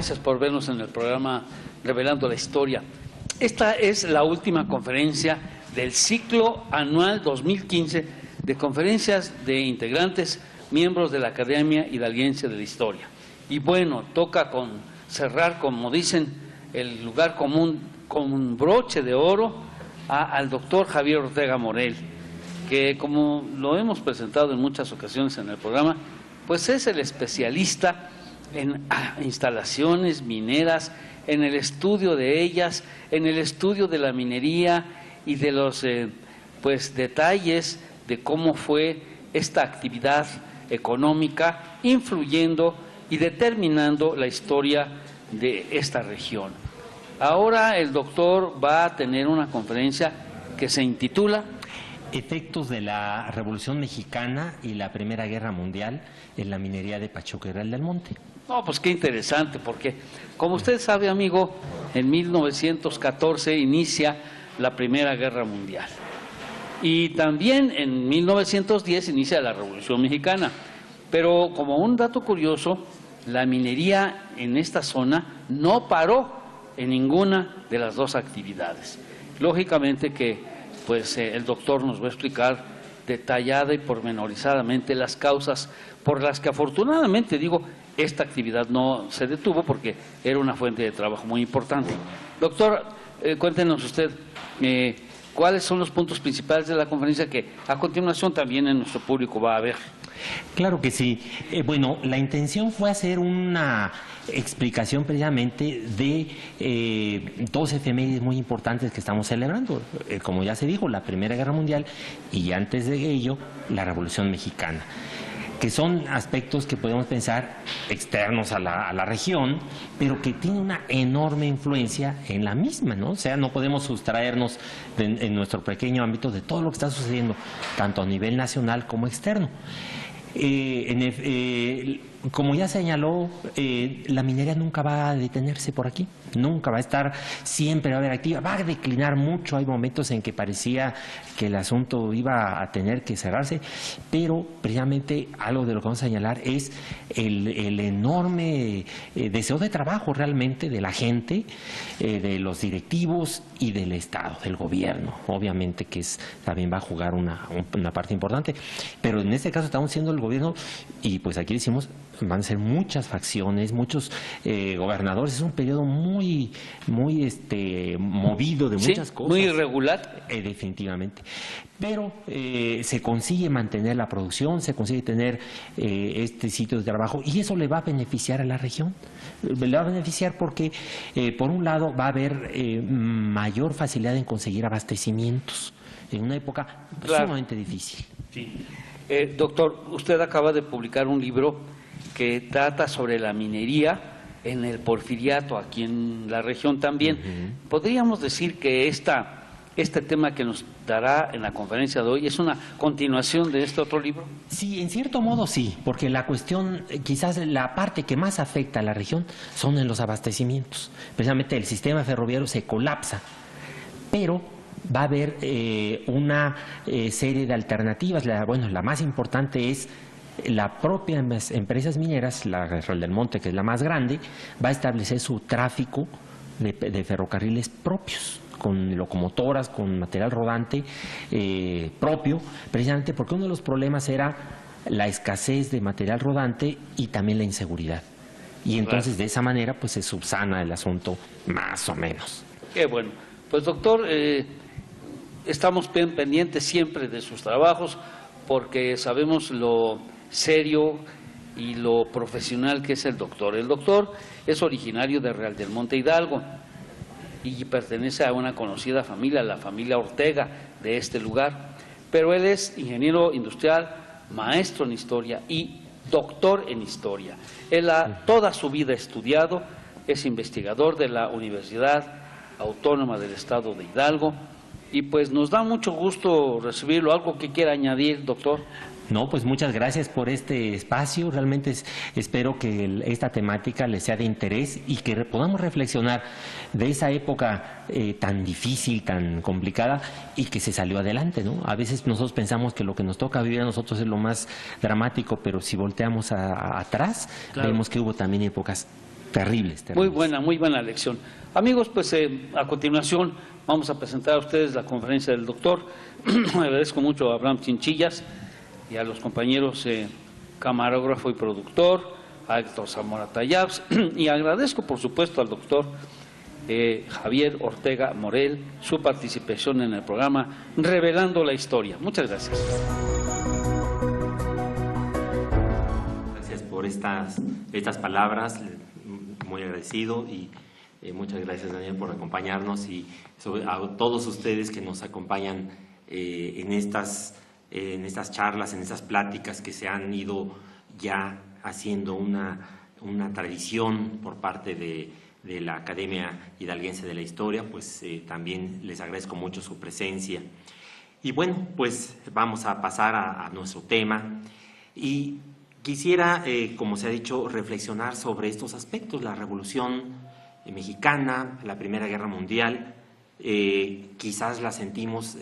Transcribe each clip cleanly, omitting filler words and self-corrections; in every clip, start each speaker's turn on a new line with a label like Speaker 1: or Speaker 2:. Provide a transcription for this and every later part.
Speaker 1: Gracias por vernos en el programa Revelando la Historia. Esta es la última conferencia del ciclo anual 2015 de conferencias de integrantes, miembros de la Academia Hidalguense de la Historia. Y bueno, toca cerrar, como dicen, el lugar común con un broche de oro al doctor Javier Ortega Morel, que como lo hemos presentado en muchas ocasiones en el programa, pues es el especialista en instalaciones mineras, en el estudio de ellas, en el estudio de la minería y de los detalles de cómo fue esta actividad económica influyendo y determinando la historia de esta región. Ahora el doctor va a tener una conferencia que se intitula
Speaker 2: Efectos de la Revolución Mexicana y la Primera Guerra Mundial en la minería de Pachuca y Real del Monte.
Speaker 1: No, pues qué interesante, porque como usted sabe, amigo, en 1914 inicia la Primera Guerra Mundial. Y también en 1910 inicia la Revolución Mexicana. Pero como un dato curioso, la minería en esta zona no paró en ninguna de las dos actividades. Lógicamente que el doctor nos va a explicar detallada y pormenorizadamente las causas por las que afortunadamente, esta actividad no se detuvo porque era una fuente de trabajo muy importante. Doctor, cuéntenos usted cuáles son los puntos principales de la conferencia que a continuación también en nuestro público va a ver.
Speaker 2: Claro que sí. Bueno, la intención fue hacer una explicación precisamente de dos efemérides muy importantes que estamos celebrando. Como ya se dijo, la Primera Guerra Mundial y antes de ello, la Revolución Mexicana, que son aspectos que podemos pensar externos a la región, pero que tienen una enorme influencia en la misma, ¿no? O sea, no podemos sustraernos en nuestro pequeño ámbito de todo lo que está sucediendo, tanto a nivel nacional como externo. Como ya señaló, la minería nunca va a detenerse por aquí, nunca va a estar, siempre va a haber activa, va a declinar mucho. Hay momentos en que parecía que el asunto iba a tener que cerrarse, pero precisamente algo de lo que vamos a señalar es el enorme deseo de trabajo realmente de la gente, de los directivos y del Estado, del gobierno, obviamente que también va a jugar una parte importante, pero en este caso estamos siendo el gobierno y pues aquí decimos van a ser muchas facciones, muchos gobernadores. Es un periodo muy movido de muchas cosas.
Speaker 1: Muy irregular.
Speaker 2: Definitivamente. Pero se consigue mantener la producción, se consigue tener este sitio de trabajo y eso le va a beneficiar a la región. Le va a beneficiar porque, por un lado, va a haber mayor facilidad en conseguir abastecimientos en una época sumamente difícil.
Speaker 1: Sí. Doctor, usted acaba de publicar un libro que trata sobre la minería en el Porfiriato, aquí en la región también. ¿Podríamos decir que este tema que nos dará en la conferencia de hoy es una continuación de este otro libro?
Speaker 2: Sí, en cierto modo sí, porque la cuestión, quizás la parte que más afecta a la región son en los abastecimientos. Precisamente el sistema ferroviario se colapsa, pero va a haber una serie de alternativas. La más importante es la propia empresas mineras, la Real del Monte, que es la más grande, va a establecer su tráfico de ferrocarriles propios, con locomotoras, con material rodante propio, precisamente porque uno de los problemas era la escasez de material rodante y también la inseguridad. Y entonces de esa manera pues se subsana el asunto más o menos.
Speaker 1: Qué bueno. Pues doctor, estamos pendientes siempre de sus trabajos porque sabemos lo serio y lo profesional que es el doctor. El doctor es originario de Real del Monte Hidalgo y pertenece a una conocida familia, la familia Ortega de este lugar, pero él es ingeniero industrial, maestro en historia y doctor en historia. Él toda su vida ha estudiado, es investigador de la Universidad Autónoma del Estado de Hidalgo y pues nos da mucho gusto recibirlo. ¿Algo que quiera añadir, doctor?
Speaker 2: No, pues muchas gracias por este espacio. Realmente espero que esta temática les sea de interés y que podamos reflexionar de esa época tan difícil, tan complicada y que se salió adelante, ¿no? A veces nosotros pensamos que lo que nos toca vivir a nosotros es lo más dramático, pero si volteamos atrás, vemos que hubo también épocas Terribles.
Speaker 1: Muy buena lección. Amigos, pues a continuación vamos a presentar a ustedes la conferencia del doctor. Agradezco mucho a Abraham Chinchillas y a los compañeros camarógrafo y productor, a Héctor Zamora Tayabs, y agradezco por supuesto al doctor Javier Ortega Morel su participación en el programa Revelando la Historia. Muchas gracias.
Speaker 3: Gracias por estas palabras, muy agradecido, y muchas gracias, Daniel, por acompañarnos, y a todos ustedes que nos acompañan en estas charlas, en estas pláticas que se han ido ya haciendo una tradición por parte de la Academia Hidalguense de la Historia. Pues también les agradezco mucho su presencia. Y bueno, pues vamos a pasar a nuestro tema, y quisiera, como se ha dicho, reflexionar sobre estos aspectos: la Revolución Mexicana, la Primera Guerra Mundial. Quizás las sentimos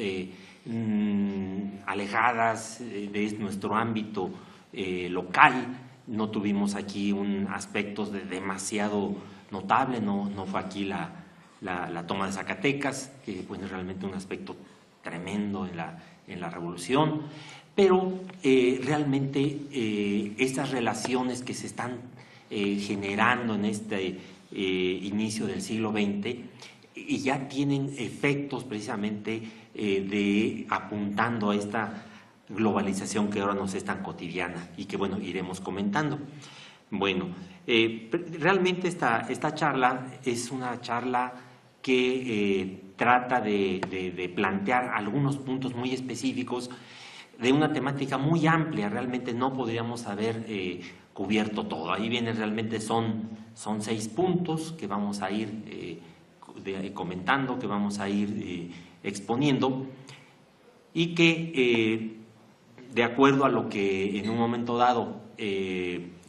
Speaker 3: alejadas de nuestro ámbito local. No tuvimos aquí un aspecto demasiado notable, no fue aquí la toma de Zacatecas, que fue realmente un aspecto tremendo en la Revolución, pero realmente estas relaciones que se están generando en este inicio del siglo XX y ya tienen efectos precisamente apuntando a esta globalización que ahora nos es tan cotidiana y que, bueno, iremos comentando. Bueno, realmente esta charla es una charla que trata de plantear algunos puntos muy específicos de una temática muy amplia. Realmente no podríamos haber cubierto todo. Ahí viene, realmente son 6 puntos que vamos a ir comentando, que vamos a ir exponiendo, y que de acuerdo a lo que en un momento dado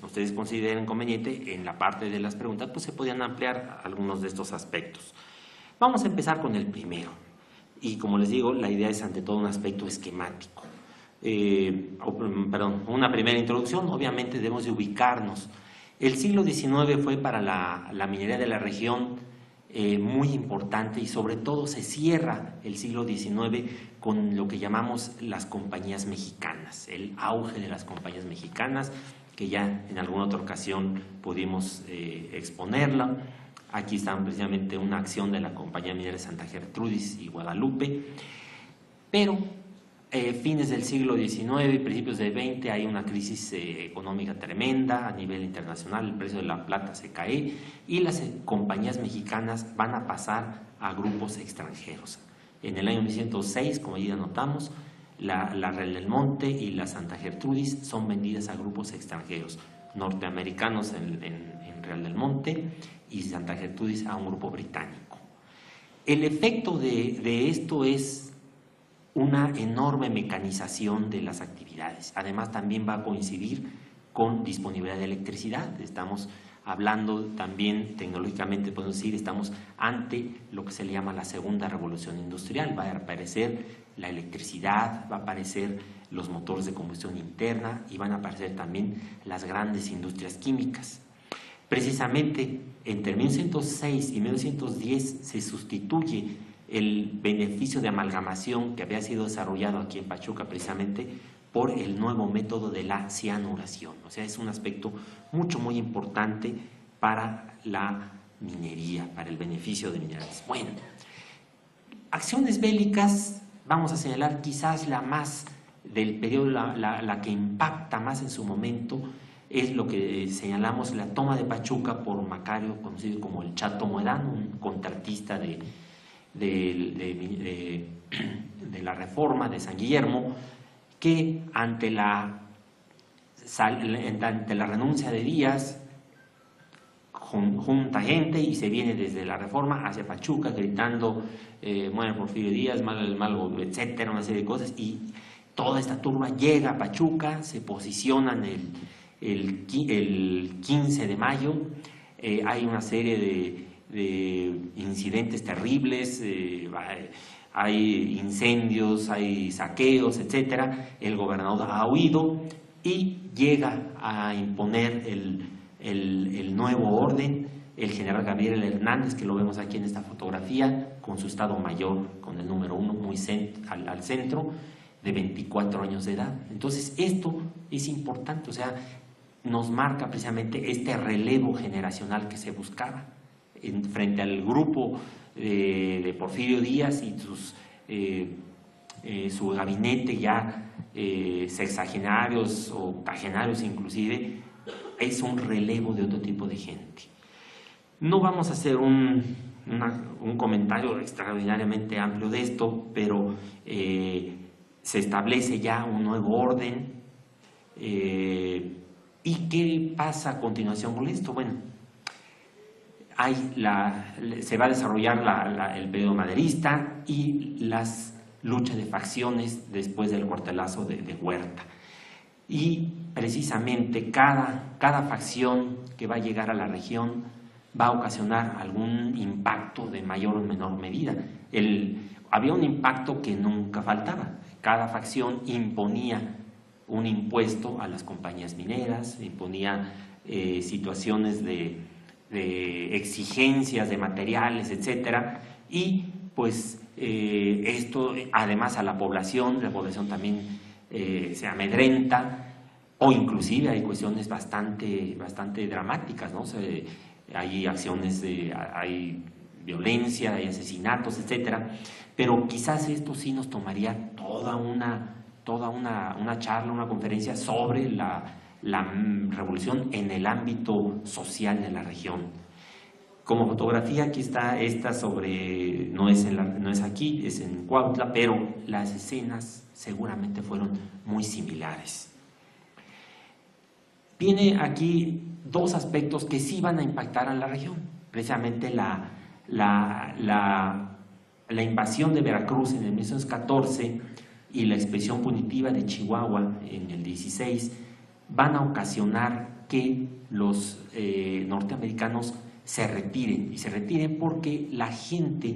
Speaker 3: ustedes consideren conveniente, en la parte de las preguntas, pues se podían ampliar algunos de estos aspectos. Vamos a empezar con el primero, y como les digo, la idea es ante todo un aspecto esquemático. Una primera introducción. Obviamente debemos de ubicarnos. El siglo XIX fue para la minería de la región muy importante, y sobre todo se cierra el siglo XIX con lo que llamamos las compañías mexicanas, el auge de las compañías mexicanas, que ya en alguna otra ocasión pudimos exponerla. Aquí está precisamente una acción de la Compañía Minera de Santa Gertrudis y Guadalupe. Pero fines del siglo XIX y principios del XX hay una crisis económica tremenda a nivel internacional. El precio de la plata se cae y las compañías mexicanas van a pasar a grupos extranjeros. En el año 1906, como ya notamos, la Real del Monte y la Santa Gertrudis son vendidas a grupos extranjeros, norteamericanos en Real del Monte y Santa Gertrudis a un grupo británico. El efecto de esto es una enorme mecanización de las actividades. Además, también va a coincidir con disponibilidad de electricidad. Estamos hablando también tecnológicamente, podemos decir, estamos ante lo que se le llama la segunda revolución industrial. Va a aparecer la electricidad, va a aparecer los motores de combustión interna, y van a aparecer también las grandes industrias químicas. Precisamente entre 1906 y 1910 se sustituye el beneficio de amalgamación que había sido desarrollado aquí en Pachuca precisamente por el nuevo método de la cianuración. O sea, es un aspecto muy importante para la minería, para el beneficio de minerales. Bueno, acciones bélicas, vamos a señalar quizás la más del periodo, la que impacta más en su momento, es lo que señalamos, la toma de Pachuca por Macario, conocido como el Chato Moedano, un contratista de la Reforma de San Guillermo, que ante la renuncia de Díaz junta gente y se viene desde la Reforma hacia Pachuca gritando muere Porfirio Díaz, malo, etcétera, una serie de cosas, y toda esta turba llega a Pachuca, se posicionan el 15 de mayo, hay una serie de incidentes terribles, hay incendios, hay saqueos, etcétera. El gobernador ha huido y llega a imponer el nuevo orden, el general Gabriel Hernández, que lo vemos aquí en esta fotografía, con su Estado Mayor, con el número 1 muy al centro, de 24 años de edad. Entonces esto es importante, o sea, nos marca precisamente este relevo generacional que se buscaba frente al grupo de Porfirio Díaz y su gabinete ya sexagenarios o octogenarios inclusive. Es un relevo de otro tipo de gente. No vamos a hacer un comentario extraordinariamente amplio de esto, pero se establece ya un nuevo orden. ¿Y qué pasa a continuación con esto? Bueno, se va a desarrollar el periodo maderista y las luchas de facciones después del cuartelazo de Huerta. Y precisamente cada facción que va a llegar a la región va a ocasionar algún impacto de mayor o menor medida. Había un impacto que nunca faltaba. Cada facción imponía un impuesto a las compañías mineras, imponía situaciones de exigencias de materiales, etcétera, y pues esto además a la población también se amedrenta, o inclusive hay cuestiones bastante dramáticas, ¿no? Hay acciones, hay violencia, hay asesinatos, etcétera, pero quizás esto sí nos tomaría toda una charla, una conferencia sobre la revolución en el ámbito social de la región. Como fotografía aquí está esta sobre, no es aquí, es en Cuautla, pero las escenas seguramente fueron muy similares. Tiene aquí dos aspectos que sí van a impactar a la región, precisamente la invasión de Veracruz en el 1914 y la expedición punitiva de Chihuahua en el 16 van a ocasionar que los norteamericanos se retiren porque la gente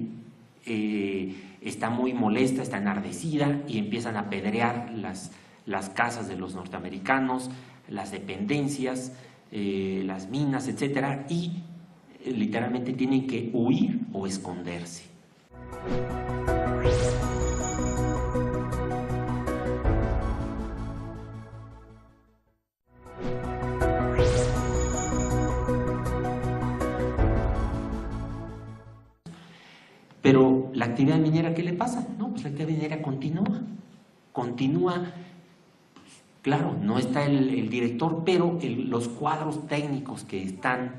Speaker 3: está muy molesta, está enardecida y empiezan a apedrear las casas de los norteamericanos, las dependencias, las minas, etcétera, y literalmente tienen que huir o esconderse. Pero la actividad minera, ¿qué le pasa? No, pues la actividad minera continúa. Claro, no está el director, pero los cuadros técnicos que están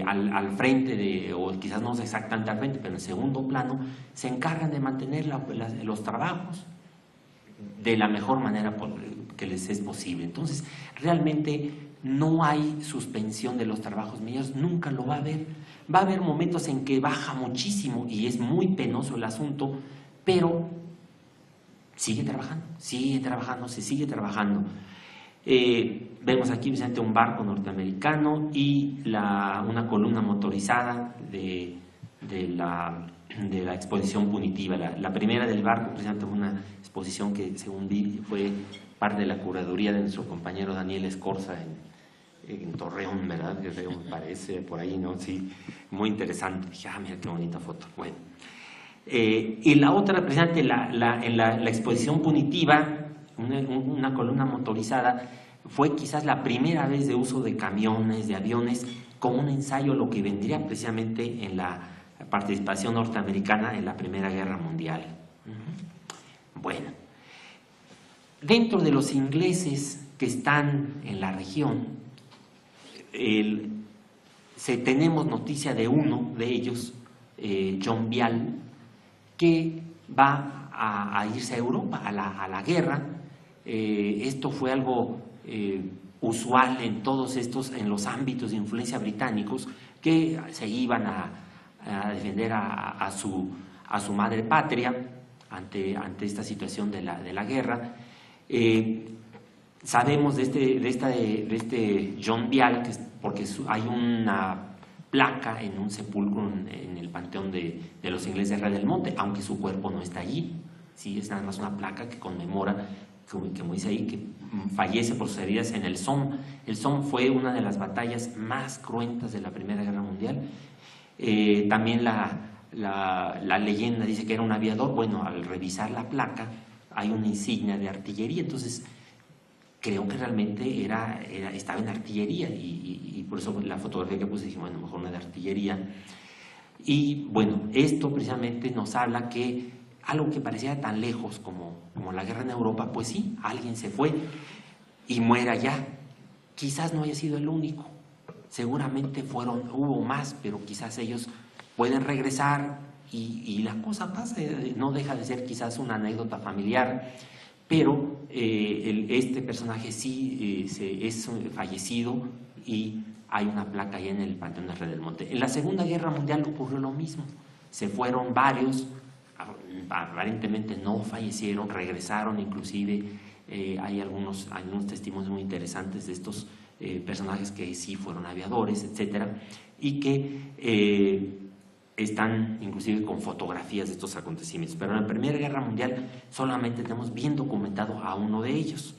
Speaker 3: al frente, o quizás no exactamente al frente, pero en segundo plano, se encargan de mantener los trabajos de la mejor manera que les es posible. Entonces, realmente no hay suspensión de los trabajos mineros, nunca lo va a haber. Va a haber momentos en que baja muchísimo y es muy penoso el asunto, pero se sigue trabajando. Vemos aquí precisamente un barco norteamericano y una columna motorizada de la exposición punitiva. La primera del barco, precisamente una exposición que, según vi, fue parte de la curaduría de nuestro compañero Daniel Escorza en Torreón, ¿verdad? Guerrero, me parece, por ahí, ¿no? Sí, muy interesante. Dije, mira qué bonita foto. Bueno. Y la otra, precisamente, en la exposición punitiva, una columna motorizada, fue quizás la primera vez de uso de camiones, de aviones, como un ensayo, lo que vendría precisamente en la participación norteamericana en la Primera Guerra Mundial. Bueno, dentro de los ingleses que están en la región, tenemos noticia de uno de ellos, John Vial, que va a irse a Europa, a la guerra. Esto fue algo usual en todos en los ámbitos de influencia británicos, que se iban a defender a su madre patria ante esta situación de la guerra. Sabemos de este John Vial, porque hay una placa en un sepulcro en el panteón de los ingleses de Real del Monte, aunque su cuerpo no está allí. Sí, es nada más una placa que conmemora, como dice ahí, que fallece por sus heridas en el Somme. El Somme fue una de las batallas más cruentas de la Primera Guerra Mundial. También la leyenda dice que era un aviador. Bueno, al revisar la placa hay una insignia de artillería, entonces creo que realmente estaba en artillería y por eso la fotografía que puse dije, bueno, mejor una de artillería. Y bueno, esto precisamente nos habla que algo que parecía tan lejos como la guerra en Europa, pues sí, alguien se fue y muere allá. Quizás no haya sido el único, seguramente hubo más, pero quizás ellos pueden regresar y la cosa pasa, no deja de ser quizás una anécdota familiar, pero este personaje sí es fallecido y hay una placa ahí en el Panteón de Red del Monte. En la Segunda Guerra Mundial ocurrió lo mismo, se fueron varios, aparentemente no fallecieron, regresaron, inclusive hay algunos testimonios muy interesantes de estos personajes que sí fueron aviadores, etcétera, y que están inclusive con fotografías de estos acontecimientos. Pero en la Primera Guerra Mundial solamente tenemos bien documentado a uno de ellos,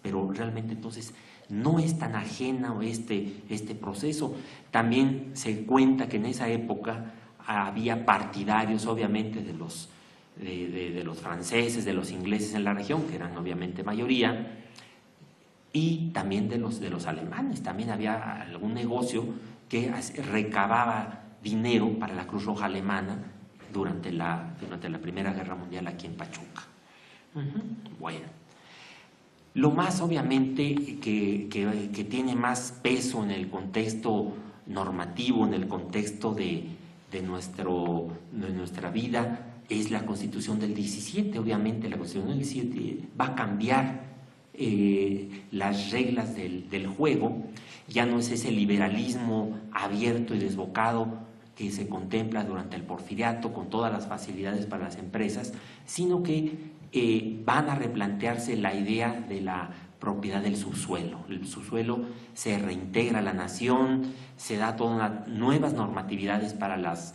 Speaker 3: pero realmente entonces no es tan ajeno este proceso. También se cuenta que en esa época había partidarios, obviamente, de los franceses, de los ingleses en la región, que eran obviamente mayoría, y también de los alemanes. También había algún negocio que recababa dinero para la Cruz Roja Alemana durante la Primera Guerra Mundial aquí en Pachuca. Bueno, lo más obviamente que tiene más peso en el contexto normativo, en el contexto de nuestra vida, es la Constitución del 17. Obviamente la Constitución del 17 va a cambiar las reglas del juego. Ya no es ese liberalismo abierto y desbocado que se contempla durante el Porfiriato con todas las facilidades para las empresas, sino que van a replantearse la idea de la propiedad del subsuelo. El subsuelo se reintegra a la nación, se da todas nuevas normatividades para las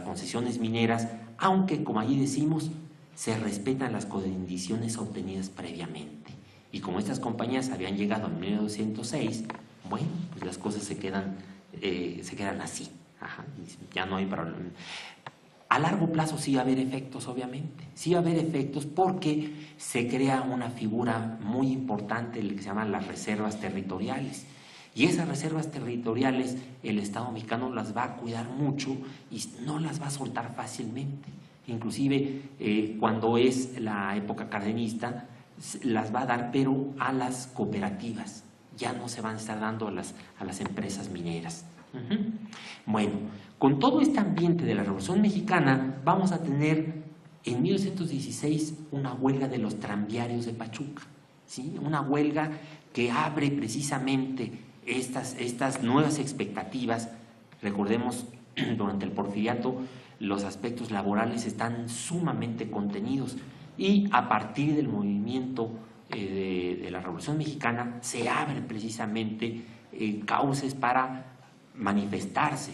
Speaker 3: concesiones mineras, aunque, como allí decimos, se respetan las condiciones obtenidas previamente. Y como estas compañías habían llegado en 1906, bueno, pues las cosas se quedan así. Ajá, ya no hay problema. A largo plazo sí va a haber efectos, obviamente. Sí va a haber efectos porque se crea una figura muy importante, el que se llaman las reservas territoriales. Y esas reservas territoriales el Estado mexicano las va a cuidar mucho y no las va a soltar fácilmente. Inclusive cuando es la época cardenista las va a dar, pero a las cooperativas. Ya no se van a estar dando a las empresas mineras. Bueno, con todo este ambiente de la Revolución Mexicana vamos a tener en 1916 una huelga de los tranviarios de Pachuca, ¿sí? Una huelga que abre precisamente estas nuevas expectativas. Recordemos, durante el Porfiriato los aspectos laborales están sumamente contenidos y a partir del movimiento de la Revolución Mexicana se abren precisamente cauces para manifestarse,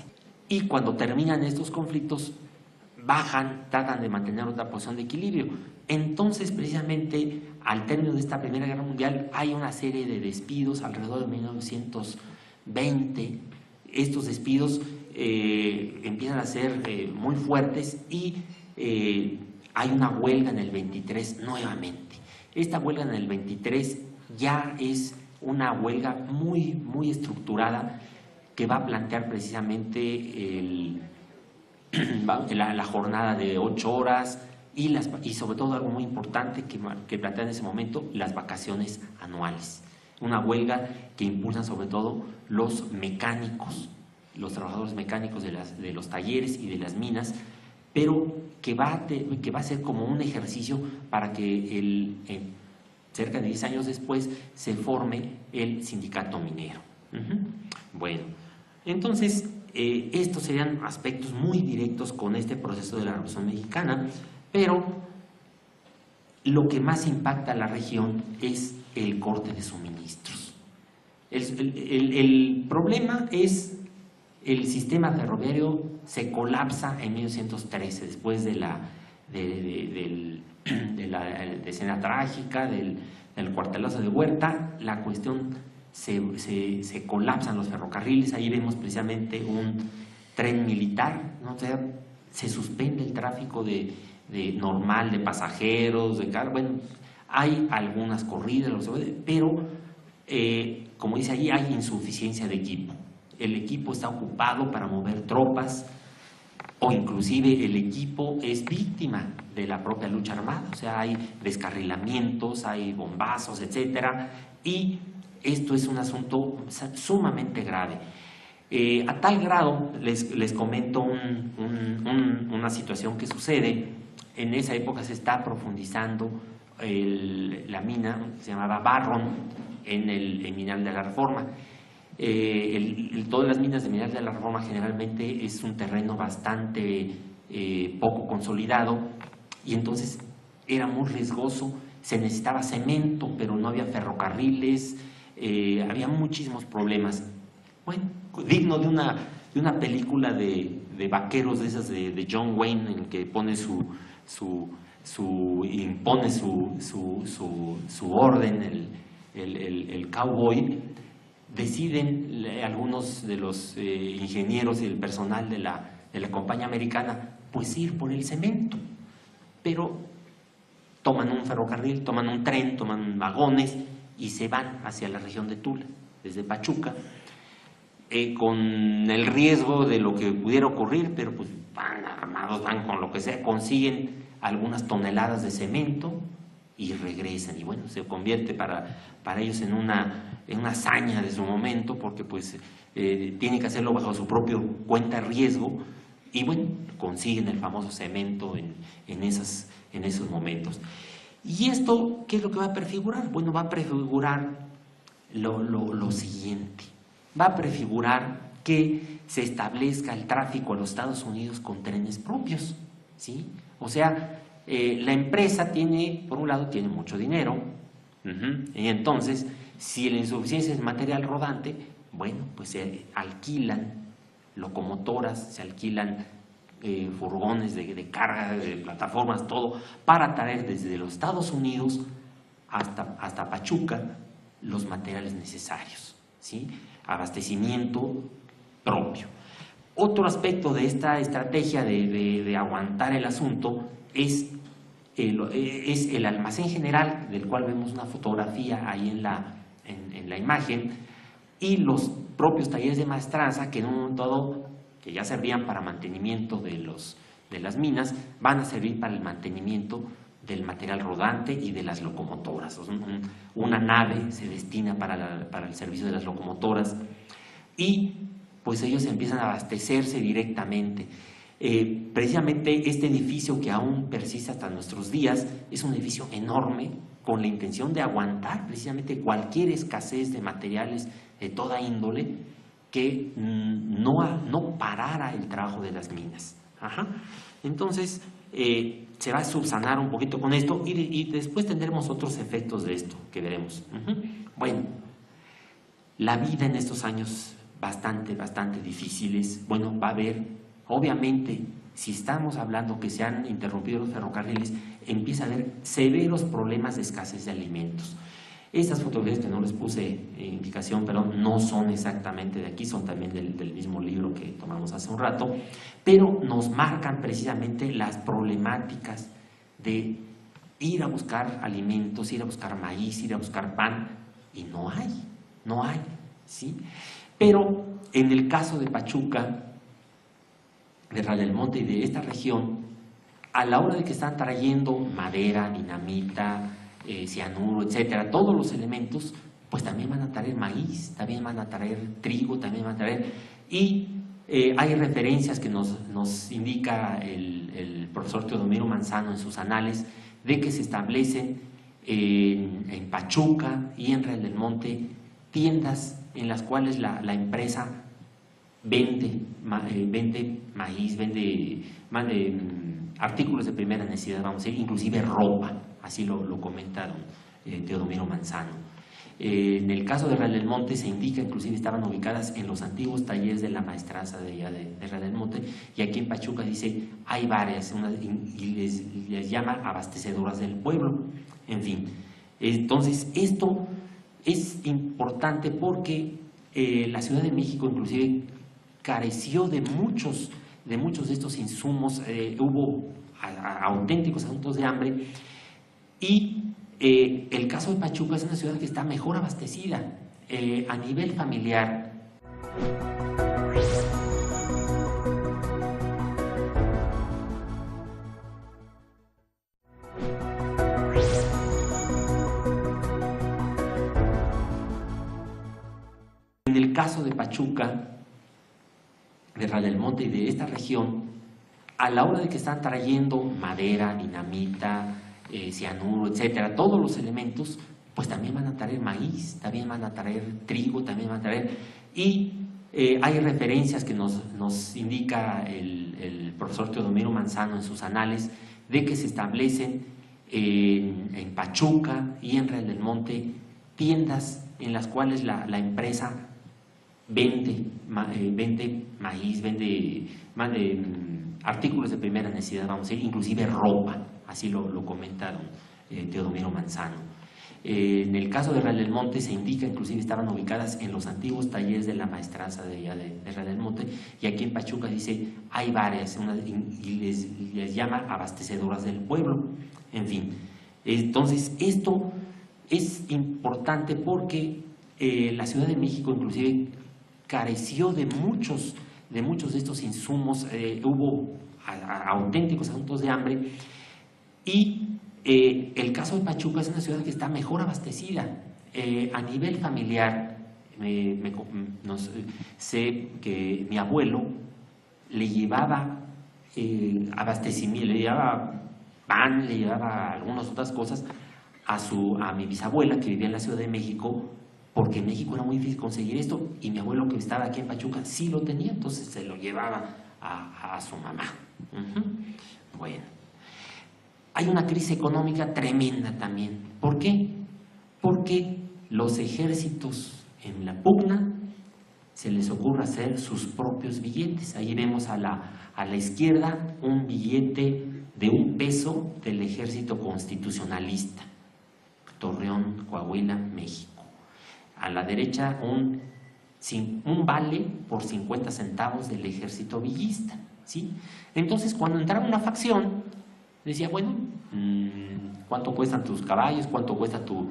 Speaker 3: y cuando terminan estos conflictos tratan de mantener otra posición de equilibrio. Entonces precisamente al término de esta Primera Guerra Mundial hay una serie de despidos alrededor de 1920. Estos despidos empiezan a ser muy fuertes y hay una huelga en el 23 nuevamente. Esta huelga en el 23 ya es una huelga muy, muy estructurada, que va a plantear precisamente la jornada de 8 horas y sobre todo algo muy importante que plantea en ese momento, las vacaciones anuales. Una huelga que impulsan sobre todo los mecánicos, los trabajadores mecánicos de los talleres y de las minas, pero que va a ser como un ejercicio para que cerca de 10 años después se forme el sindicato minero. Bueno, entonces estos serían aspectos muy directos con este proceso de la Revolución Mexicana, pero lo que más impacta a la región es el corte de suministros. El problema es el sistema ferroviario se colapsa en 1913, después de la escena trágica el cuartelazo de Huerta, la cuestión se colapsan los ferrocarriles. Ahí vemos precisamente un tren militar, ¿no? O sea, se suspende el tráfico normal de pasajeros, de carga. Bueno, hay algunas corridas, pero como dice allí, hay insuficiencia de equipo. El equipo está ocupado para mover tropas, o inclusive el equipo es víctima de la propia lucha armada. O sea, hay descarrilamientos, hay bombazos, etcétera, y esto es un asunto sumamente grave. A tal grado, les comento una situación que sucede. En esa época se está profundizando la mina, se llamaba Barron, en el Mineral de la Reforma. Todas las minas de Mineral de la Reforma generalmente es un terreno bastante poco consolidado, y entonces era muy riesgoso. Se necesitaba cemento, pero no había ferrocarriles, había muchísimos problemas. Bueno, digno de una película de vaqueros de esas de John Wayne, en el que pone impone su orden, el cowboy. Deciden algunos de los ingenieros y el personal de la compañía americana pues ir por el cemento, pero toman un ferrocarril, toman un tren, toman vagones y se van hacia la región de Tula, desde Pachuca, con el riesgo de lo que pudiera ocurrir, pero pues van armados, van con lo que sea, consiguen algunas toneladas de cemento y regresan. Y bueno, se convierte para ellos en una hazaña de su momento, porque pues tienen que hacerlo bajo su propio cuenta de riesgo, y bueno, consiguen el famoso cemento en esos momentos. ¿Y esto qué es lo que va a prefigurar? Bueno, va a prefigurar lo siguiente. Va a prefigurar que se establezca el tráfico a los Estados Unidos con trenes propios, ¿sí? O sea, la empresa por un lado, tiene mucho dinero, y entonces, si la insuficiencia es material rodante, bueno, pues se alquilan locomotoras, se alquilan furgones de carga, de plataformas, todo, para traer desde los Estados Unidos hasta Pachuca los materiales necesarios, ¿sí? Abastecimiento propio. Otro aspecto de esta estrategia de aguantar el asunto es el almacén general, del cual vemos una fotografía ahí en la imagen, y los propios talleres de maestranza, que en un momento dado, que ya servían para mantenimiento de las minas, van a servir para el mantenimiento del material rodante y de las locomotoras. O sea, una nave se destina para el servicio de las locomotoras, y pues ellos empiezan a abastecerse directamente. Precisamente este edificio, que aún persiste hasta nuestros días, es un edificio enorme, con la intención de aguantar precisamente cualquier escasez de materiales de toda índole, que no parara el trabajo de las minas. Entonces se va a subsanar un poquito con esto, y después tendremos otros efectos de esto que veremos. Bueno, la vida en estos años bastante difíciles. Bueno, va a haber, obviamente, si estamos hablando que se han interrumpido los ferrocarriles, empieza a haber severos problemas de escasez de alimentos. Estas fotografías que no les puse indicación, pero no son exactamente de aquí, son también del mismo libro que tomamos hace un rato, pero nos marcan precisamente las problemáticas de ir a buscar alimentos, ir a buscar maíz, ir a buscar pan, y no hay, ¿sí? Pero en el caso de Pachuca, de Real del Monte y de esta región, a la hora de que están trayendo madera, dinamita, cianuro, etcétera, todos los elementos, pues también van a traer maíz, también van a traer trigo, también van a traer, y hay referencias que nos indica el profesor Teodomiro Manzano en sus anales, de que se establecen en Pachuca y en Real del Monte tiendas en las cuales la empresa vende maíz, vende artículos de primera necesidad, vamos a decir, inclusive ropa, así lo comenta Teodomiro Manzano. En el caso de Real del Monte se indica, inclusive estaban ubicadas en los antiguos talleres de la maestranza de allá de Real del Monte, y aquí en Pachuca dice, hay varias, y les llama abastecedoras del pueblo. En fin, Entonces, esto es importante porque la Ciudad de México inclusive careció de muchos de estos insumos, hubo auténticos asuntos de hambre, y el caso de Pachuca es una ciudad que está mejor abastecida a nivel familiar. En el caso de Pachuca, de Real del Monte y de esta región, a la hora de que están trayendo madera, dinamita, cianuro, etcétera, todos los elementos, pues también van a traer maíz, también van a traer trigo, también van a traer, y hay referencias que nos indica el profesor Teodomiro Manzano en sus anales, de que se establecen en Pachuca y en Real del Monte tiendas en las cuales la empresa vende maíz, vende artículos de primera necesidad, vamos a decir, inclusive ropa, así lo comenta don Teodomiro Manzano. En el caso de Real del Monte se indica, inclusive estaban ubicadas en los antiguos talleres de la maestranza de Real del Monte, y aquí en Pachuca dice, hay varias, y les llama abastecedoras del pueblo, en fin. Entonces, esto es importante porque la Ciudad de México inclusive careció de muchos de estos insumos, hubo auténticos asuntos de hambre, y el caso de Pachuca es una ciudad que está mejor abastecida a nivel familiar. Sé que mi abuelo le llevaba abastecimiento, le llevaba pan, le llevaba algunas otras cosas a mi bisabuela que vivía en la Ciudad de México, porque en México era muy difícil conseguir esto, y mi abuelo que estaba aquí en Pachuca sí lo tenía, entonces se lo llevaba a su mamá. Bueno, hay una crisis económica tremenda también. ¿Por qué? Porque los ejércitos en la pugna se les ocurre hacer sus propios billetes. Ahí vemos a la izquierda un billete de $1 peso del ejército constitucionalista, Torreón, Coahuila, México. A la derecha un vale por 50 centavos del ejército villista, ¿sí? Entonces, cuando entraba una facción, decía, bueno, ¿cuánto cuestan tus caballos? ¿Cuánto cuesta tu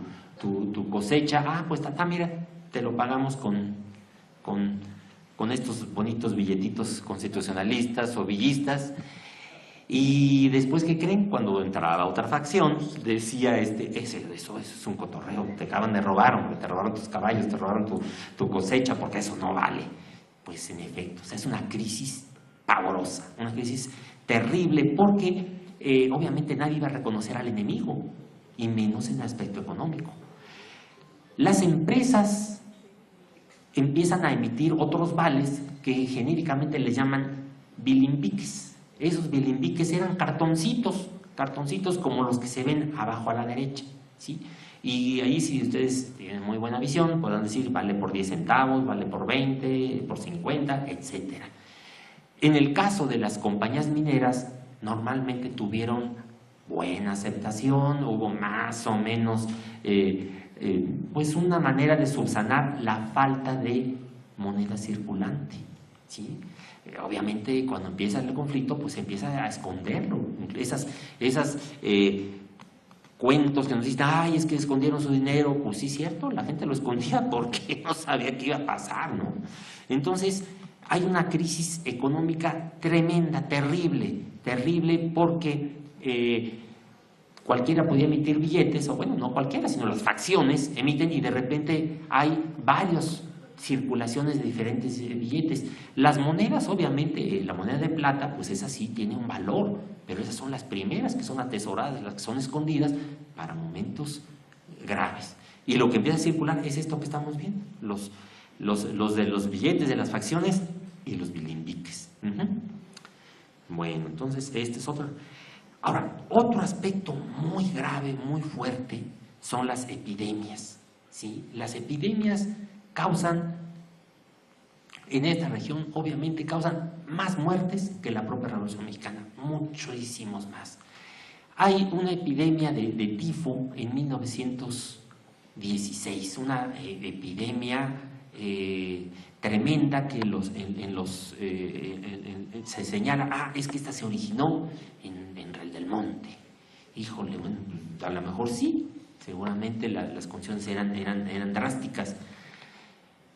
Speaker 3: cosecha? Ah, pues mira, te lo pagamos con estos bonitos billetitos constitucionalistas o villistas. Y después, ¿qué creen? Cuando entraba otra facción, decía eso es un cotorreo, te acaban de robar, hombre, te robaron tus caballos, te robaron tu cosecha, porque eso no vale. Pues en efecto, o sea, es una crisis pavorosa, una crisis terrible, porque obviamente nadie iba a reconocer al enemigo, y menos en el aspecto económico. Las empresas empiezan a emitir otros vales que genéricamente les llaman bilimbiques. Esos bilimbiques eran cartoncitos como los que se ven abajo a la derecha, ¿sí? Y ahí, si ustedes tienen muy buena visión, podrán decir, vale por 10 centavos, vale por 20, por 50, etcétera. En el caso de las compañías mineras, normalmente tuvieron buena aceptación, hubo más o menos pues una manera de subsanar la falta de moneda circulante, ¿sí? Obviamente, cuando empieza el conflicto, pues empieza a esconderlo. Esas cuentos que nos dicen, ay, es que escondieron su dinero, pues sí, cierto, la gente lo escondía porque no sabía qué iba a pasar, ¿no? Entonces, hay una crisis económica tremenda, terrible, porque cualquiera podía emitir billetes, o bueno, no cualquiera, sino las facciones emiten, y de repente hay varios circulaciones de diferentes billetes. Las monedas, obviamente, la moneda de plata, pues esa sí tiene un valor, pero esas son las primeras que son atesoradas, las que son escondidas para momentos graves. Y lo que empieza a circular es esto que estamos viendo, los de los billetes de las facciones y los bilimbiques. Bueno, entonces este es otro. Ahora, otro aspecto muy grave, muy fuerte, son las epidemias, ¿sí? Las epidemias causan, en esta región, obviamente, causan más muertes que la propia Revolución Mexicana, muchísimos más. Hay una epidemia de tifo en 1916, una epidemia tremenda que se señala, es que esta se originó en Real del Monte. Híjole, bueno, a lo mejor sí, seguramente las condiciones eran drásticas.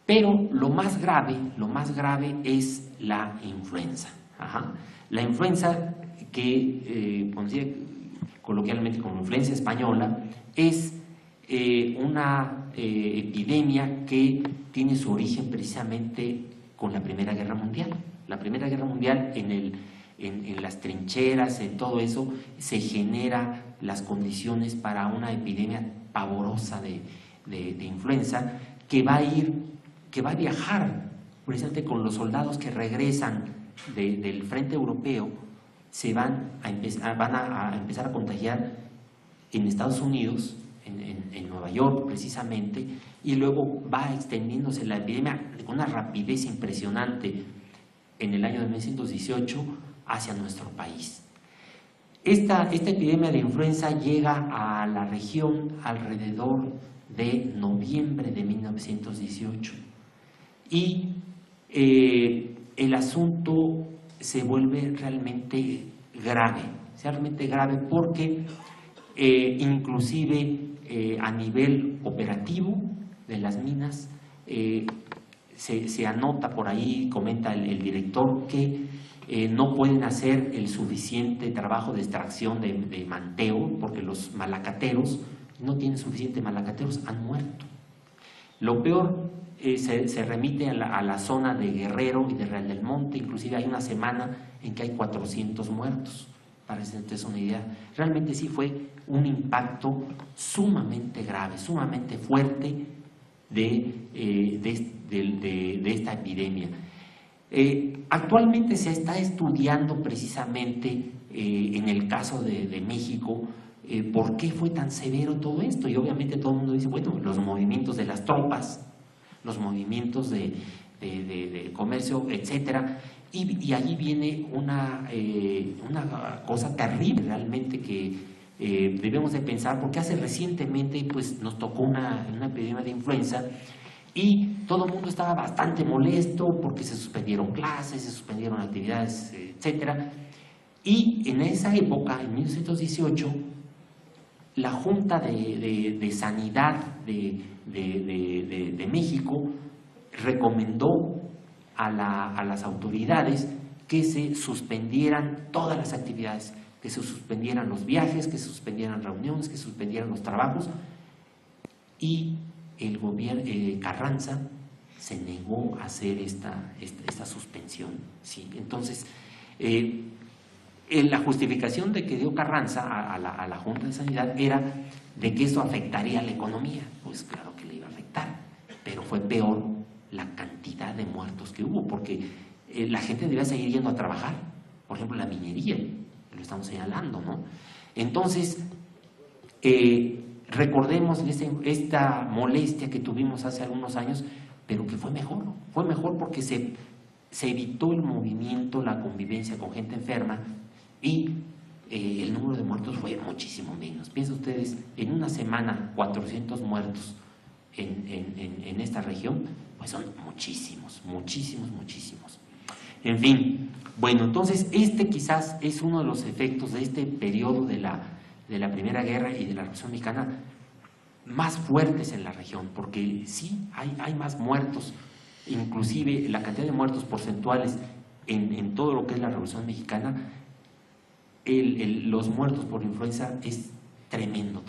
Speaker 3: Pero lo más grave es la influenza. La influenza, que conocida coloquialmente como influenza española, es una epidemia que tiene su origen precisamente con la Primera Guerra Mundial. La Primera Guerra Mundial, en las trincheras, en todo eso, se genera las condiciones para una epidemia pavorosa de influenza que va a viajar precisamente con los soldados que regresan del frente europeo. Se van a empezar a contagiar en Estados Unidos, en Nueva York precisamente, y luego va extendiéndose la epidemia con una rapidez impresionante en el año de 1918 hacia nuestro país. Esta epidemia de influenza llega a la región alrededor de noviembre de 1918 y el asunto se vuelve realmente grave porque inclusive a nivel operativo de las minas se anota por ahí, comenta el director, que no pueden hacer el suficiente trabajo de extracción de manteo porque los malacateros no tienen suficiente malacateros, han muerto. Lo peor se remite a la zona de Guerrero y de Real del Monte. Inclusive hay una semana en que hay 400 muertos, para que se den una idea. Realmente sí fue un impacto sumamente grave, sumamente fuerte de esta epidemia. Actualmente se está estudiando precisamente en el caso de México por qué fue tan severo todo esto, y obviamente todo el mundo dice, bueno, los movimientos de las tropas, los movimientos de comercio, etcétera, y allí viene una cosa terrible realmente que debemos de pensar, porque hace recientemente pues nos tocó una epidemia de influenza y todo el mundo estaba bastante molesto porque se suspendieron clases, se suspendieron actividades, etcétera, y en esa época, en 1918, la Junta de Sanidad de México recomendó a las autoridades que se suspendieran todas las actividades, que se suspendieran los viajes, que se suspendieran reuniones, que se suspendieran los trabajos, y el gobierno Carranza se negó a hacer esta suspensión. ¿Sí? Entonces, la justificación de que dio Carranza a la Junta de Sanidad era de que eso afectaría a la economía. Pues claro que le iba a afectar, pero fue peor la cantidad de muertos que hubo, porque la gente debía seguir yendo a trabajar. Por ejemplo, la minería, lo estamos señalando, ¿no? Entonces, recordemos esta molestia que tuvimos hace algunos años, pero que fue mejor porque se evitó el movimiento, la convivencia con gente enferma, y el número de muertos fue muchísimo menos. Piensen ustedes, en una semana 400 muertos en esta región, pues son muchísimos. En fin, bueno, entonces quizás es uno de los efectos de este periodo de la Primera Guerra y de la Revolución Mexicana más fuertes en la región, porque sí hay más muertos, inclusive la cantidad de muertos porcentuales en todo lo que es la Revolución Mexicana. Los muertos por influenza es tremendo.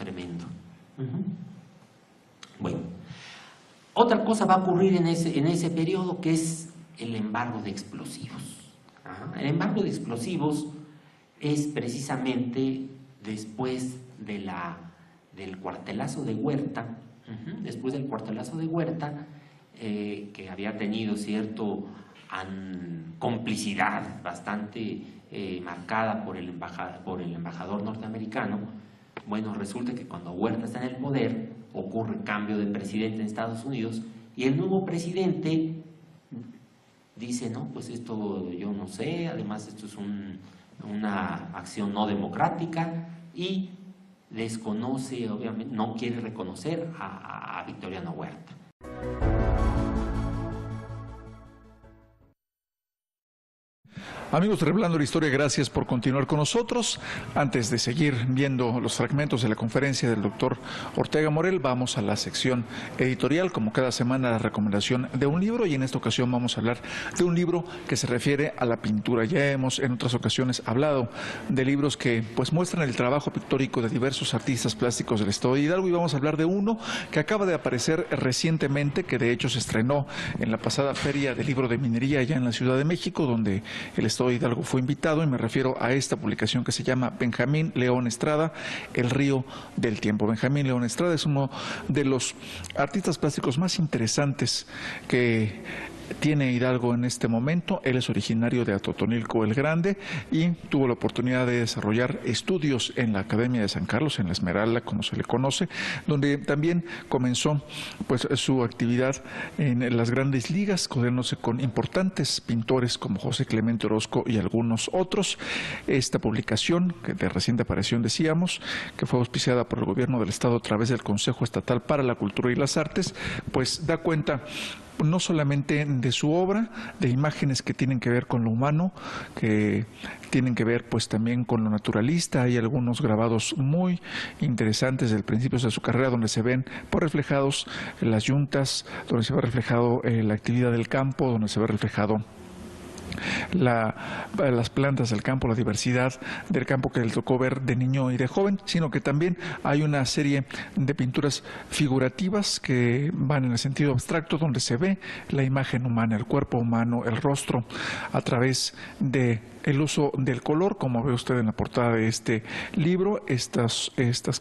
Speaker 3: Bueno, otra cosa va a ocurrir en ese periodo, que es el embargo de explosivos. El embargo de explosivos es precisamente después del cuartelazo de Huerta. Después del cuartelazo de Huerta, que había tenido cierto complicidad bastante marcada por el embajador norteamericano. Bueno, resulta que cuando Huerta está en el poder, ocurre cambio de presidente en Estados Unidos, y el nuevo presidente dice, no, pues esto yo no sé, además esto es una acción no democrática, y desconoce, obviamente, no quiere reconocer a Victoriano Huerta.
Speaker 4: Amigos de Revelando la Historia, gracias por continuar con nosotros. Antes de seguir viendo los fragmentos de la conferencia del doctor Ortega Morel, vamos a la sección editorial, como cada semana la recomendación de un libro, y en esta ocasión vamos a hablar de un libro que se refiere a la pintura. Ya hemos en otras ocasiones hablado de libros que pues muestran el trabajo pictórico de diversos artistas plásticos del estado de Hidalgo, y vamos a hablar de uno que acaba de aparecer recientemente, que de hecho se estrenó en la pasada Feria del Libro de Minería allá en la Ciudad de México, donde el estado de Hidalgo fue invitado, y me refiero a esta publicación que se llama Benjamín León Estrada, El río del tiempo. Benjamín León Estrada es uno de los artistas plásticos más interesantes que tiene Hidalgo en este momento. Él es originario de Atotonilco el Grande y tuvo la oportunidad de desarrollar estudios en la Academia de San Carlos, en la Esmeralda, como se le conoce, donde también comenzó pues su actividad en las grandes ligas, codeándose con importantes pintores como José Clemente Orozco y algunos otros. Esta publicación, que de reciente aparición decíamos, que fue auspiciada por el gobierno del estado a través del Consejo Estatal para la Cultura y las Artes, pues da cuenta no solamente de su obra, de imágenes que tienen que ver con lo humano, que tienen que ver pues también con lo naturalista. Hay algunos grabados muy interesantes del principio de su carrera, donde se ven pues reflejados las yuntas, donde se ve reflejado la actividad del campo, donde se ve reflejado las plantas del campo, la diversidad del campo que le tocó ver de niño y de joven, sino que también hay una serie de pinturas figurativas que van en el sentido abstracto, donde se ve la imagen humana, el cuerpo humano, el rostro, a través de el uso del color, como ve usted en la portada de este libro, estas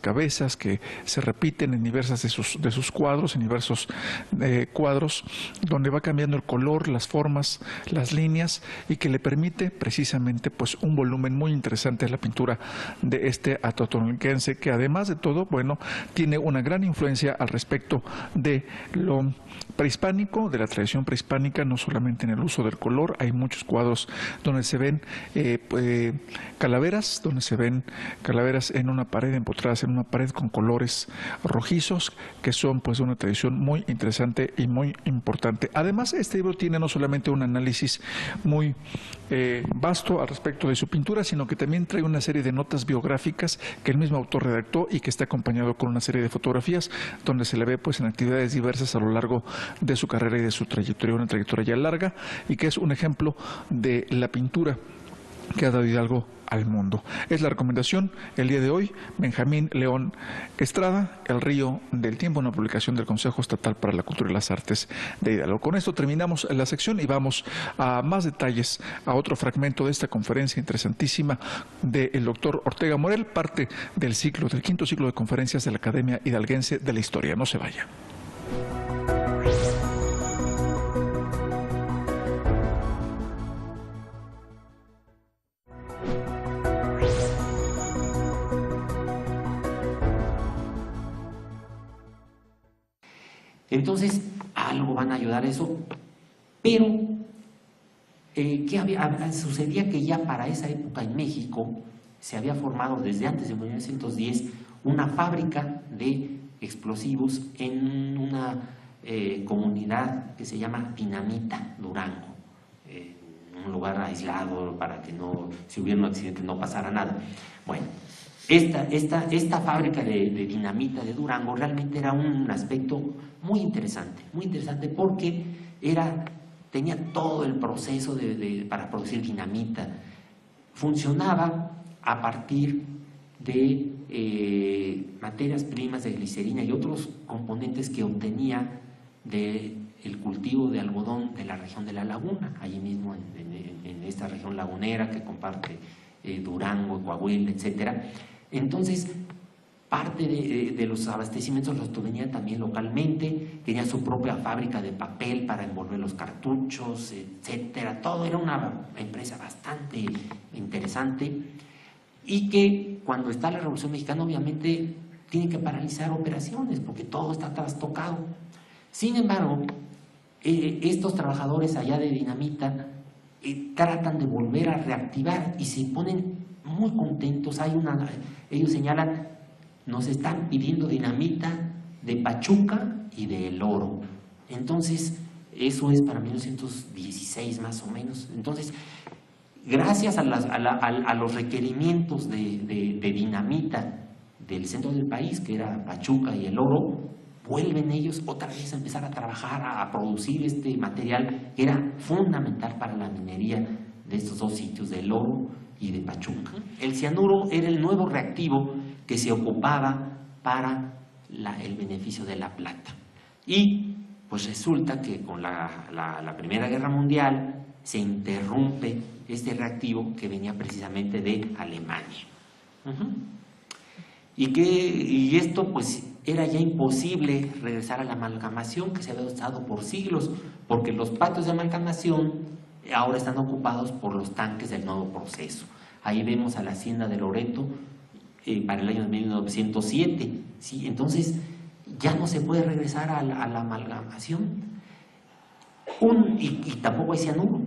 Speaker 4: cabezas que se repiten en diversas de sus cuadros, en diversos cuadros, donde va cambiando el color, las formas, las líneas, y que le permite precisamente pues un volumen muy interesante de la pintura de este atotonilquense, que además de todo, bueno, tiene una gran influencia al respecto de lo prehispánico, de la tradición prehispánica, no solamente en el uso del color. Hay muchos cuadros donde se ven calaveras, donde se ven calaveras en una pared, empotradas en una pared con colores rojizos, que son pues una tradición muy interesante y muy importante. Además, este libro tiene no solamente un análisis muy vasto al respecto de su pintura, sino que también trae una serie de notas biográficas que el mismo autor redactó y que está acompañado con una serie de fotografías donde se le ve pues en actividades diversas a lo largo de su carrera y de su trayectoria, una trayectoria ya larga, y que es un ejemplo de la pintura que ha dado Hidalgo al mundo. Es la recomendación el día de hoy, Benjamín León Estrada, El río del tiempo, una publicación del Consejo Estatal para la Cultura y las Artes de Hidalgo. Con esto terminamos la sección y vamos a más detalles, a otro fragmento de esta conferencia interesantísima del doctor Ortega Morel, parte del quinto ciclo de conferencias de la Academia Hidalguense de la Historia. No se vaya.
Speaker 3: Entonces, algo van a ayudar a eso, pero sucedía que ya para esa época en México se había formado desde antes de 1910 una fábrica de explosivos en una comunidad que se llama Dinamita, Durango, un lugar aislado para que si hubiera un accidente no pasara nada. Bueno, esta fábrica de dinamita de Durango realmente era un aspecto muy interesante porque tenía todo el proceso para producir dinamita. Funcionaba a partir de materias primas de glicerina y otros componentes que obtenía del cultivo de algodón de la región de la Laguna, allí mismo en esta región lagunera que comparte Durango, Coahuila, etcétera. Entonces, parte de los abastecimientos los venía también localmente, tenía su propia fábrica de papel para envolver los cartuchos, etcétera. Todo era una empresa bastante interesante, y que cuando está la Revolución Mexicana obviamente tiene que paralizar operaciones porque todo está trastocado. Sin embargo, estos trabajadores allá de Dinamita tratan de volver a reactivar y se ponen muy contentos. Ellos señalan, nos están pidiendo dinamita de Pachuca y de El Oro. Entonces, eso es para 1916 más o menos. Entonces, gracias a los requerimientos de dinamita del centro del país, que era Pachuca y El Oro, vuelven ellos otra vez a empezar a trabajar, a producir este material que era fundamental para la minería de estos dos sitios, de El Oro y de Pachuca. El cianuro era el nuevo reactivo que se ocupaba para el beneficio de la plata. Y pues resulta que con la Primera Guerra Mundial se interrumpe este reactivo que venía precisamente de Alemania. Y esto pues era ya imposible regresar a la amalgamación que se había usado por siglos, porque los patios de amalgamación ahora están ocupados por los tanques del nuevo proceso. Ahí vemos a la hacienda de Loreto para el año de 1907, ¿sí? Entonces ya no se puede regresar a la amalgamación y tampoco hay cianuro.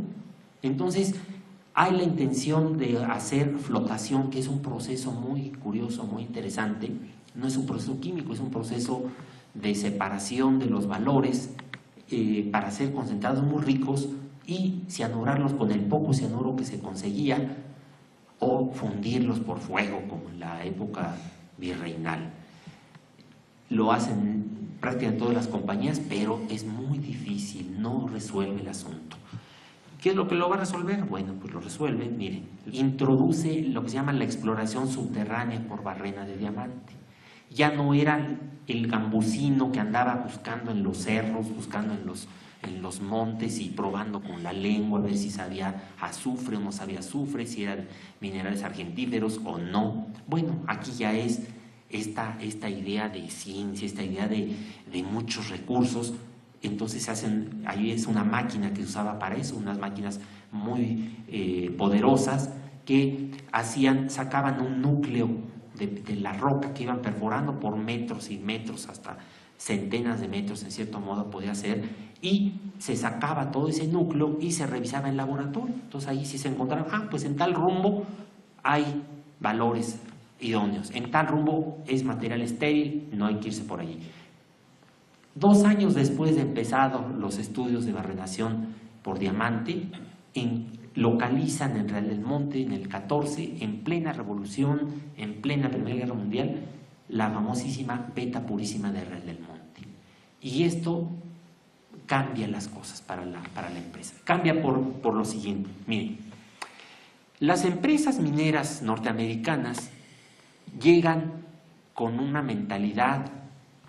Speaker 3: Entonces hay la intención de hacer flotación, que es un proceso muy curioso, muy interesante. No es un proceso químico, es un proceso de separación de los valores para hacer concentrados muy ricos y cianurarlos con el poco cianuro que se conseguía, o fundirlos por fuego como en la época virreinal. Lo hacen prácticamente todas las compañías, pero es muy difícil, no resuelve el asunto. ¿Qué es lo que lo va a resolver? Bueno, pues lo resuelve, miren, introduce lo que se llama la exploración subterránea por barrena de diamante. Ya no era el gambusino que andaba buscando en los cerros, buscando en los montes y probando con la lengua a ver si sabía azufre o no sabía azufre, si eran minerales argentíferos o no. Bueno, aquí ya es esta idea de ciencia, esta idea de muchos recursos. Entonces ahí es una máquina que se usaba para eso, unas máquinas muy poderosas que sacaban un núcleo de la roca que iban perforando por metros y metros, hasta centenas de metros en cierto modo podía ser, y se sacaba todo ese núcleo y se revisaba en laboratorio. Entonces ahí sí se encontraba, pues en tal rumbo hay valores idóneos, en tal rumbo es material estéril, no hay que irse por allí. 2 años después de empezado los estudios de barrenación por diamante, localizan en Real del Monte, en el 14, en plena revolución, en plena Primera Guerra Mundial, la famosísima beta purísima de Real del Monte. Y esto cambia las cosas para la empresa. Cambia por lo siguiente. Miren, las empresas mineras norteamericanas llegan con una mentalidad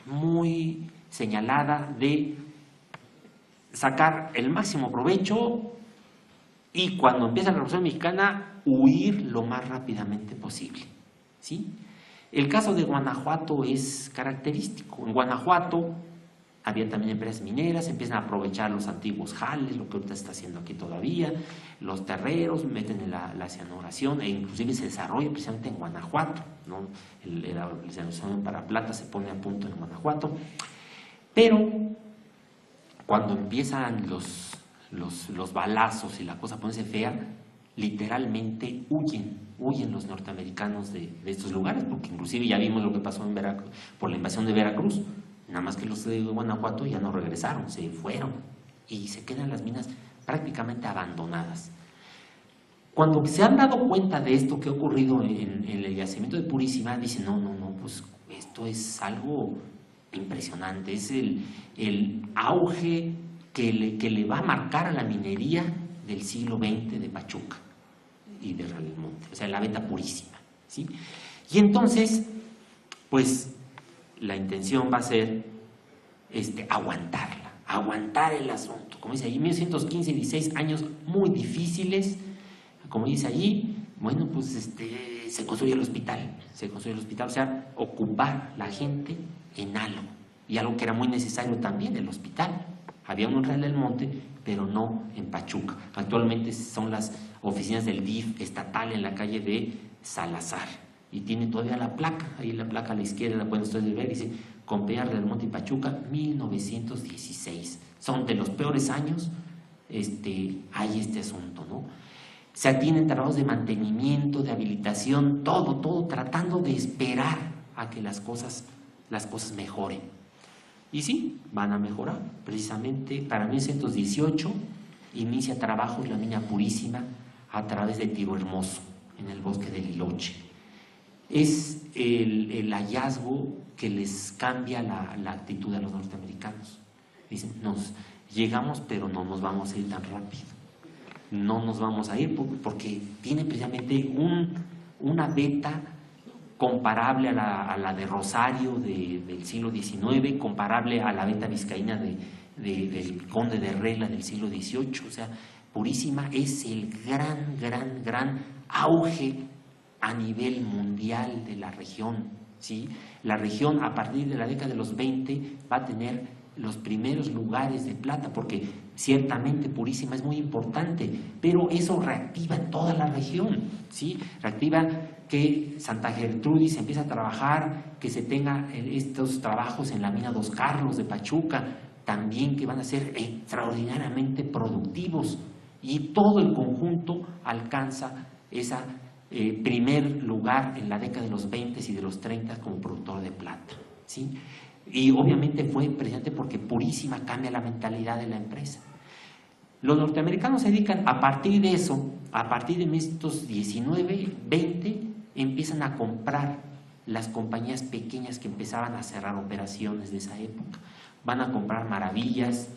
Speaker 3: muy señalada de sacar el máximo provecho y cuando empieza la Revolución Mexicana huir lo más rápidamente posible, ¿sí? El caso de Guanajuato es característico. En Guanajuato había también empresas mineras, empiezan a aprovechar los antiguos jales, lo que ahorita está haciendo aquí todavía, los terreros, meten la cianuración, e inclusive se desarrolla precisamente en Guanajuato, ¿no? La cianuración para plata se pone a punto en Guanajuato. Pero cuando empiezan los balazos y la cosa ponerse fea, literalmente huyen los norteamericanos de estos lugares, porque inclusive ya vimos lo que pasó en Veracruz, por la invasión de Veracruz, nada más que los de Guanajuato ya no regresaron, se fueron y se quedan las minas prácticamente abandonadas. Cuando se han dado cuenta de esto que ha ocurrido en el yacimiento de Purísima, dicen, no, pues esto es algo impresionante, es el auge que le va a marcar a la minería del siglo XX de Pachuca y de Real del Monte, o sea, la beta purísima, ¿sí? Y entonces, pues, la intención va a ser aguantar el asunto. Como dice allí, 1915 y 16 años muy difíciles, como dice allí, bueno, pues se construye el hospital, o sea, ocupar la gente en algo, y algo que era muy necesario también, el hospital. Había uno en Real del Monte, pero no en Pachuca. Actualmente son las oficinas del DIF estatal en la calle de Salazar, y tiene todavía la placa, ahí la placa a la izquierda la pueden ustedes ver, dice Compañía Real del Monte y Pachuca, 1916. Son de los peores años, hay este asunto, ¿no? Se atienden trabajos de mantenimiento, de habilitación, todo tratando de esperar a que las cosas mejoren. Y sí, van a mejorar. Precisamente para 1918 inicia trabajos la mina Purísima a través de Tiro Hermoso, en el bosque de Liloche. Es el hallazgo que les cambia la actitud a los norteamericanos. Dicen, llegamos, pero no nos vamos a ir tan rápido. No nos vamos a ir porque tiene precisamente una beta comparable a la de Rosario del siglo XIX, comparable a la beta vizcaína del conde de Regla del siglo XVIII. O sea, Purísima es el gran auge a nivel mundial de la región, ¿sí? La región a partir de la década de los 20 va a tener los primeros lugares de plata, porque ciertamente Purísima es muy importante, pero eso reactiva toda la región, ¿sí? Reactiva que Santa Gertrudis empieza a trabajar, que se tenga estos trabajos en la mina Dos Carlos de Pachuca, también que van a ser extraordinariamente productivos, y todo el conjunto alcanza ese primer lugar en la década de los 20 y de los 30 como productor de plata, ¿sí? Y obviamente fue precisamente porque Purísima cambia la mentalidad de la empresa. Los norteamericanos se dedican a partir de eso, a partir de estos 19, 20, empiezan a comprar las compañías pequeñas que empezaban a cerrar operaciones de esa época. Van a comprar Maravillas,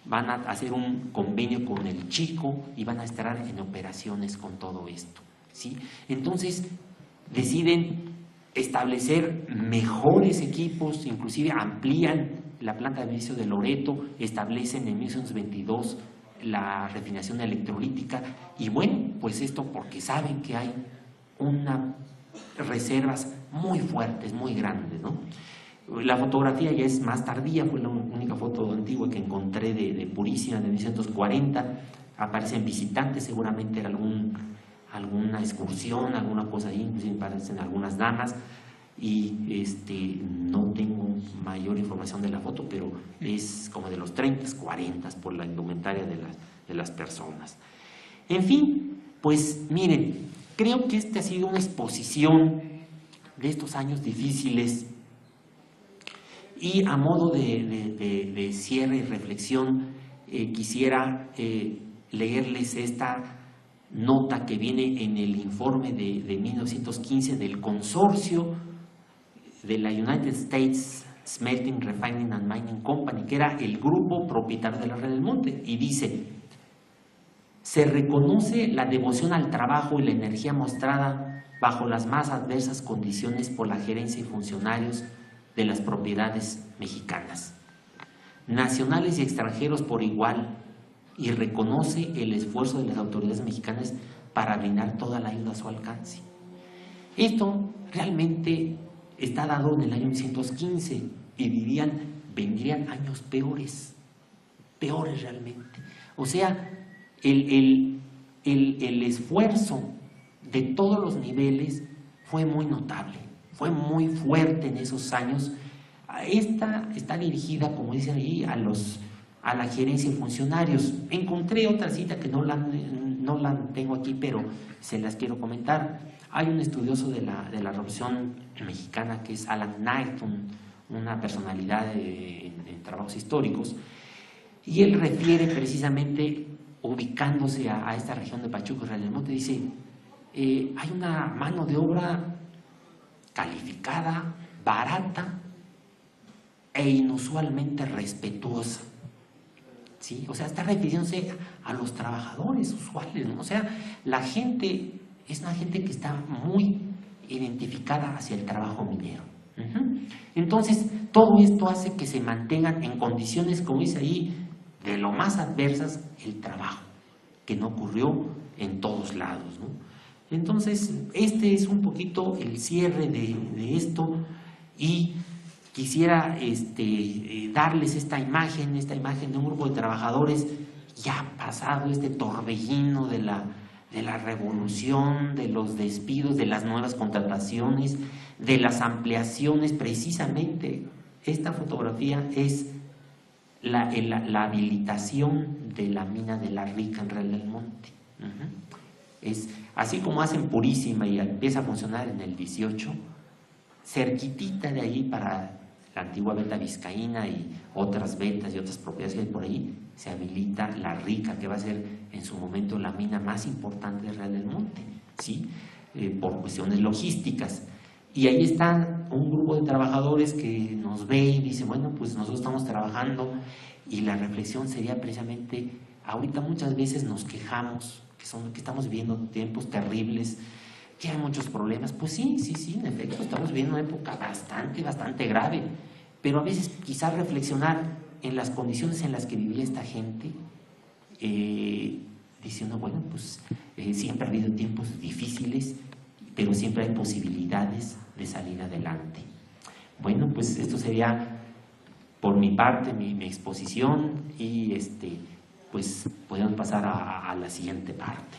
Speaker 3: van a hacer un convenio con el Chico y van a estar en operaciones con todo esto, ¿sí? Entonces deciden establecer mejores equipos, inclusive amplían la planta de beneficio de Loreto, establecen en 1922 la refinación electrolítica, y bueno, pues esto porque saben que hay unas reservas muy fuertes, muy grandes, ¿no? La fotografía ya es más tardía, fue la única foto antigua que encontré de Purísima de 1940, aparecen visitantes, seguramente era alguna excursión, alguna cosa ahí, inclusive aparecen algunas damas, y no tengo mayor información de la foto, pero es como de los 30, 40 por la indumentaria de las personas. En fin, pues miren, creo que ha sido una exposición de estos años difíciles, y a modo de cierre y reflexión quisiera leerles esta nota que viene en el informe de 1915 del consorcio de la United States Smelting, Refining and Mining Company, que era el grupo propietario de la Red del Monte, y dice: se reconoce la devoción al trabajo y la energía mostrada bajo las más adversas condiciones por la gerencia y funcionarios de las propiedades mexicanas, nacionales y extranjeros por igual, y reconoce el esfuerzo de las autoridades mexicanas para brindar toda la ayuda a su alcance. Esto realmente está dado en el año 1915, y vendrían años peores realmente. O sea, el esfuerzo de todos los niveles fue muy notable, fue muy fuerte en esos años. Esta está dirigida, como dicen ahí, a la gerencia y funcionarios. Encontré otra cita que no la tengo aquí, pero se las quiero comentar. Hay un estudioso de la Revolución Mexicana que es Alan Knight, una personalidad en trabajos históricos, y él refiere precisamente, ubicándose a esta región de Pachuca y Real del Monte, dice: hay una mano de obra calificada, barata e inusualmente respetuosa, ¿sí? O sea, está refiriéndose a los trabajadores usuales, ¿no? O sea, la gente es una gente que está muy identificada hacia el trabajo minero. Entonces, todo esto hace que se mantengan en condiciones, como dice ahí, de lo más adversas el trabajo, que no ocurrió en todos lados, ¿no? Entonces, este es un poquito el cierre de esto, y quisiera darles esta imagen de un grupo de trabajadores ya pasado este torbellino de la revolución, de los despidos, de las nuevas contrataciones, de las ampliaciones. Precisamente esta fotografía es la habilitación de la mina de La Rica en Real del Monte. Es así como hacen Purísima y empieza a funcionar en el 18, cerquitita de ahí para la antigua veta vizcaína y otras vetas y otras propiedades que hay por ahí, se habilita La Rica, que va a ser en su momento la mina más importante de Real del Monte, ¿sí? Por cuestiones logísticas. Y ahí están un grupo de trabajadores que nos ve y dice, bueno, pues nosotros estamos trabajando, y la reflexión sería precisamente, ahorita muchas veces nos quejamos que estamos viviendo tiempos terribles, que hay muchos problemas. Pues sí, en efecto, estamos viviendo una época bastante grave, pero a veces quizás reflexionar en las condiciones en las que vivía esta gente, diciendo, bueno, pues siempre ha habido tiempos difíciles, pero siempre hay posibilidades de salir adelante. Bueno, pues esto sería por mi parte mi exposición, y pues podemos pasar a la siguiente parte.